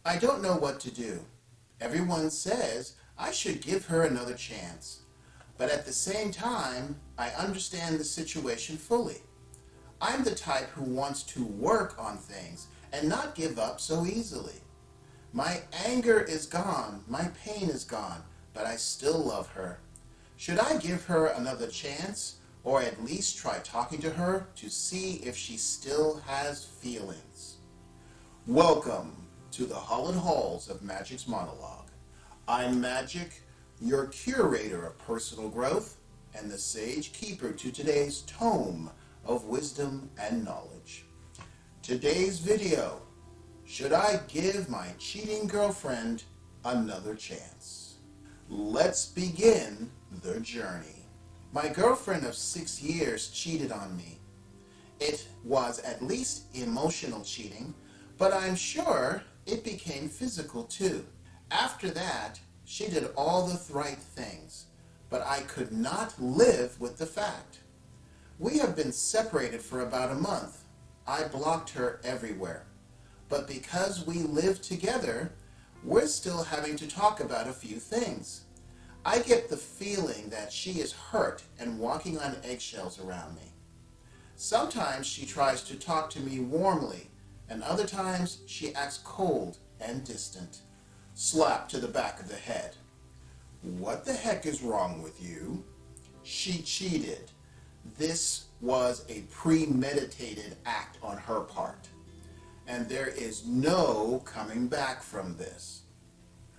I don't know what to do. Everyone says I should give her another chance. But at the same time, I understand the situation fully. I'm the type who wants to work on things and not give up so easily. My anger is gone, my pain is gone, but I still love her. Should I give her another chance or at least try talking to her to see if she still has feelings? Welcome to the hallowed halls of Magic's Monologue. I'm Magic, your curator of personal growth and the sage keeper to today's tome of wisdom and knowledge. Today's video: should I give my cheating girlfriend another chance? Let's begin the journey. My girlfriend of 6 years cheated on me. It was at least emotional cheating, but I'm sure it became physical too. After that, she did all the right things, but I could not live with the fact. We have been separated for about a month. I blocked her everywhere. But because we live together, we're still having to talk about a few things. I get the feeling that she is hurt and walking on eggshells around me. Sometimes she tries to talk to me warmly, and other times she acts cold and distant. Slap to the back of the head. What the heck is wrong with you? She cheated. This was a premeditated act on her part, and there is no coming back from this.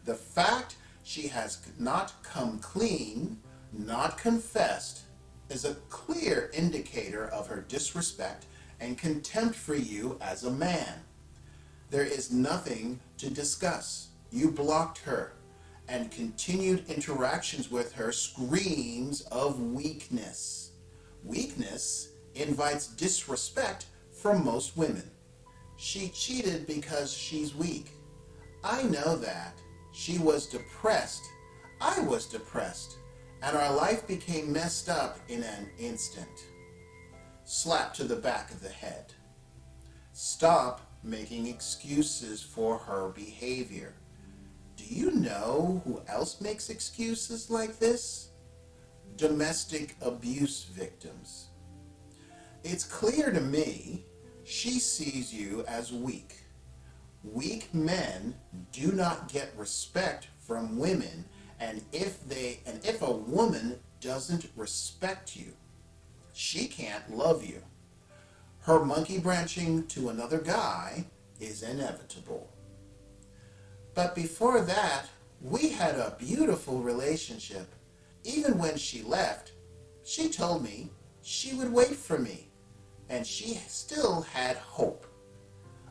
The fact she has not come clean, not confessed, is a clear indicator of her disrespect and contempt for you as a man. There is nothing to discuss. You blocked her, and continued interactions with her screams of weakness. Weakness invites disrespect from most women. She cheated because she's weak. I know that. She was depressed. I was depressed. And our life became messed up in an instant. Slap to the back of the head. Stop making excuses for her behavior. Do you know who else makes excuses like this? Domestic abuse victims. It's clear to me she sees you as weak. Weak men do not get respect from women, and if a woman doesn't respect you, she can't love you. Her monkey branching to another guy is inevitable. But before that, we had a beautiful relationship. Even when she left, she told me she would wait for me, and she still had hope.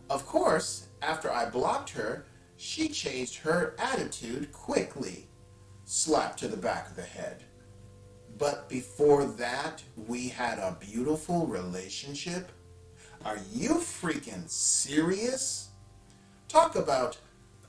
Of course, after I blocked her, she changed her attitude quickly. Slap to the back of the head. But before that, we had a beautiful relationship? Are you freaking serious? Talk about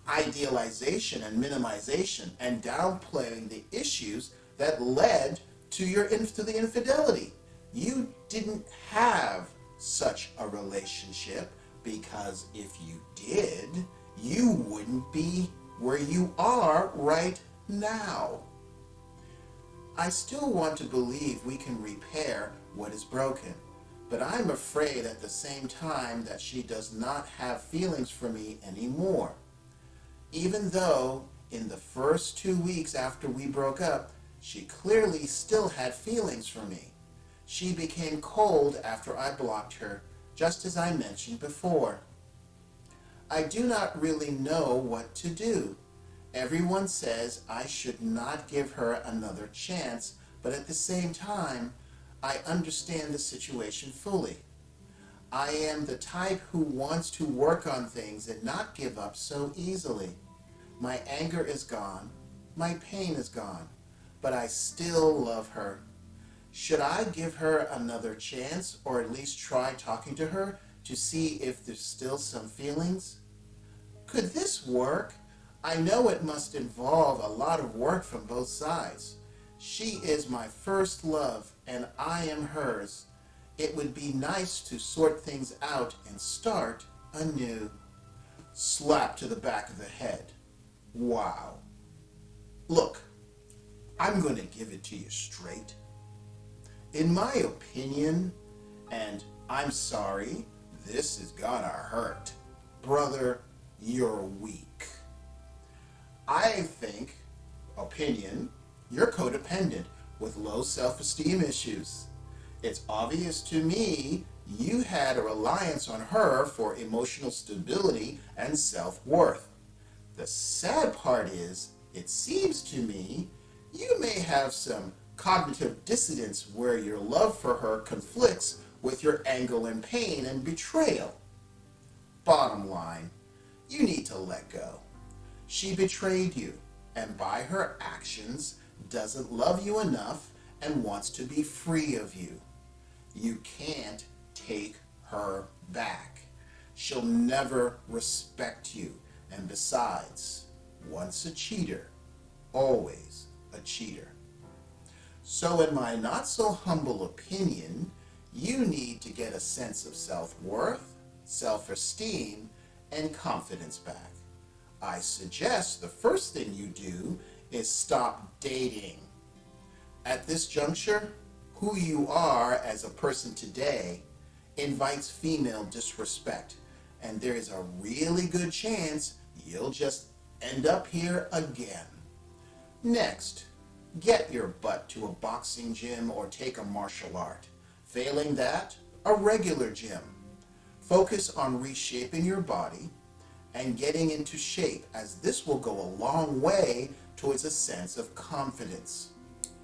idealization and minimization and downplaying the issues that led to the infidelity. You didn't have such a relationship, because if you did, you wouldn't be where you are right now. I still want to believe we can repair what is broken, but I'm afraid at the same time that she does not have feelings for me anymore. Even though in the first 2 weeks after we broke up, she clearly still had feelings for me. She became cold after I blocked her, just as I mentioned before. I do not really know what to do. Everyone says I should not give her another chance, but at the same time, I understand the situation fully. I am the type who wants to work on things and not give up so easily. My anger is gone. My pain is gone. But I still love her. Should I give her another chance, or at least try talking to her to see if there's still some feelings? Could this work? I know it must involve a lot of work from both sides. She is my first love, and I am hers. It would be nice to sort things out and start anew. slap to the back of the head. Wow. Look, I'm going to give it to you straight. In my opinion, and I'm sorry, this is gonna hurt, brother, you're weak. I think, opinion, you're codependent with low self-esteem issues. It's obvious to me you had a reliance on her for emotional stability and self-worth. The sad part is, it seems to me, you may have some cognitive dissonance where your love for her conflicts with your anger and pain and betrayal. Bottom line, you need to let go. She betrayed you, and by her actions doesn't love you enough and wants to be free of you. You can't take her back. She'll never respect you, and besides, once a cheater, always a cheater. So in my not so humble opinion, you need to get a sense of self-worth, self-esteem, and confidence back. I suggest the first thing you do is stop dating. At this juncture, who you are as a person today invites female disrespect, and there is a really good chance you'll just end up here again. Next, get your butt to a boxing gym or take a martial art. Failing that, a regular gym. Focus on reshaping your body and getting into shape, as this will go a long way towards a sense of confidence.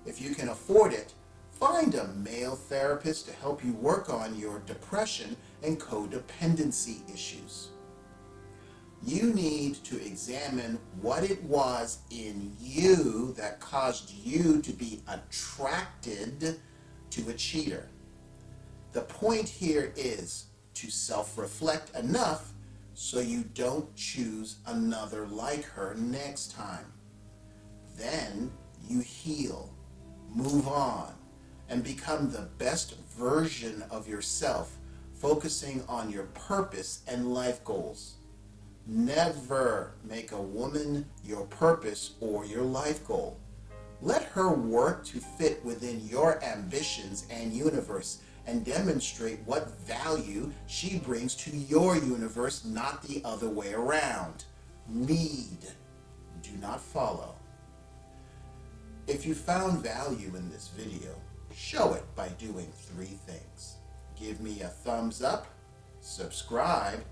If you can afford it, find a male therapist to help you work on your depression and codependency issues. You need to examine what it was in you that caused you to be attracted to a cheater. The point here is to self-reflect enough so you don't choose another like her next time. Then you heal, move on, and become the best version of yourself, focusing on your purpose and life goals. Never make a woman your purpose or your life goal. Let her work to fit within your ambitions and universe and demonstrate what value she brings to your universe, not the other way around. Lead, do not follow. If you found value in this video, show it by doing 3 things. Give me a thumbs up, subscribe,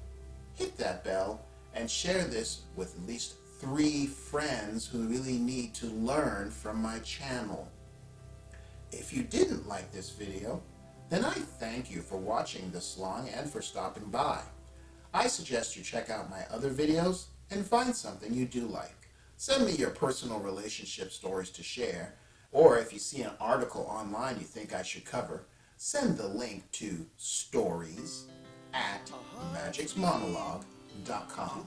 hit that bell, and share this with at least 3 friends who really need to learn from my channel. If you didn't like this video, then I thank you for watching this long and for stopping by. I suggest you check out my other videos and find something you do like. Send me your personal relationship stories to share, or if you see an article online you think I should cover, send the link to stories@magicsmonologue.com.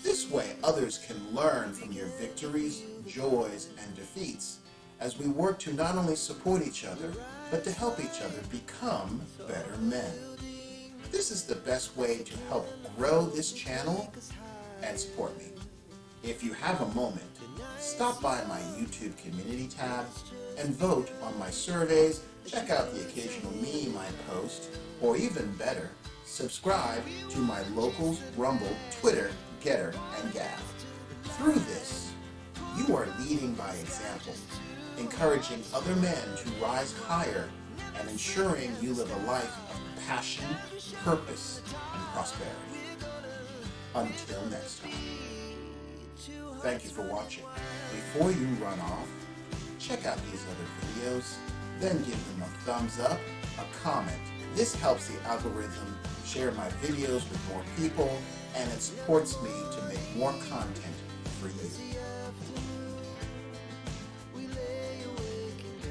This way others can learn from your victories, joys, and defeats as we work to not only support each other, but to help each other become better men. This is the best way to help grow this channel and support me. If you have a moment, stop by my YouTube community tab and vote on my surveys, check out the occasional meme I post, or even better, subscribe to my Locals, Rumble, Twitter, Getter, and Gab. Through this, you are leading by example, encouraging other men to rise higher and ensuring you live a life of passion, purpose, and prosperity. Until next time. Thank you for watching. Before you run off, check out these other videos, then give them a thumbs up, a comment. This helps the algorithm share my videos with more people, and it supports me to make more content for you.